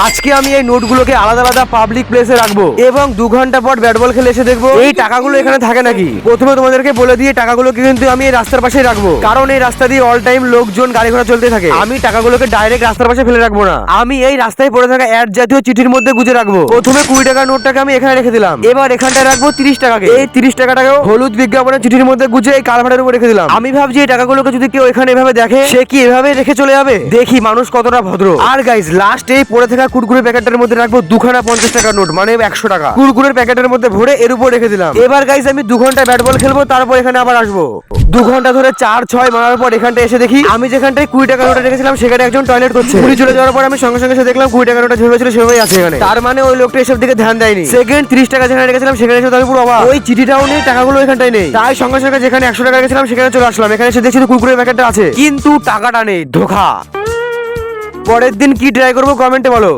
আজকে আমি এই নোটগুলোকে আলাদা আলাদা পাবলিক প্লেসে রাখবো এবং 2 ঘন্টা পর ব্যাট বল খেলে এসে দেখবো এই টাকাগুলো এখানে থাকে নাকি। প্রথমে তোমাদেরকে বলে দিয়ে টাকাগুলোকে কিন্তু আমি এই রাস্তার পাশে রাখবো, কারণ এই রাস্তা দিয়ে অল টাইম লোকজন গাড়ি ঘোড়া চলতে থাকে। আমি টাকাগুলোকে ডাইরেক্ট রাস্তার পাশে ফেলে রাখবো না, আমি এই রাস্তায় পড়ে থাকা অ্যাড জাতীয় চিঠির মধ্যে গুজে রাখবো। প্রথমে 20 টাকার নোটটাকে আমি এখানে রেখে দিলাম, এবার এখানটায় রাখবো 30 টাকাকে। এই 30 টাকাটাকেও হলুদ বিজ্ঞাপনের চিঠির মধ্যে গুজে এই কালভার্টের উপর রেখে দিলাম। আমি ভাবছি এই টাকাগুলোকে যদি কেউ এখানে এভাবে দেখে সে কি এভাবে রেখে চলে যাবে, দেখি মানুষ কতটা ভদ্র। আর গাইজ লাস্ট এই পড়ে থাকা কুরকুরে প্যাকেটটার মধ্যে রাখবো 2 খানা 50 টাকার নোট, মানে 100 টাকা কুরকুরের প্যাকেটের মধ্যে ভরে এর উপর রেখে দিলাম। এবার গাইজ আমি 2 ঘন্টা ব্যাট বল খেলবো, তারপর এখানে আবার আসবো। 2 ঘন্টা ধরে 4-6 মারার পর এখানটা এসে দেখি আমি যেখানটায় 20 টাকার নোটটা রেখেছিলাম সেখানে একজন টয়লেট করছে। পুরি চলে যাওয়ার পর আমি সঙ্গে সঙ্গে এসে দেখলাম 20 টাকার নোটটা যেভাবে ছিল সেভাবেই আছে এখানে। তার মানে ওই লোকটা এসব দিকে ধ্যান দেয়নি। সেকেন্ড 30 টাকা যেখানে রেখেছিলাম সেখানে এসে আমি পুরো অবাক, ওই চিঠিটাও নেই, টাকাগুলো এখানটায় নেই। তাই সঙ্গে সঙ্গে যেখানে 100 টাকা রেখেছিলাম সেখানে চলে আসলাম। এখানে এসে দেখছি কুরকুরের প্যাকেটটা আছে কিন্তু টাকাটা নেই, ধোঁকা। পরের দিন কি ট্রাই করবো কমেন্টে বলো।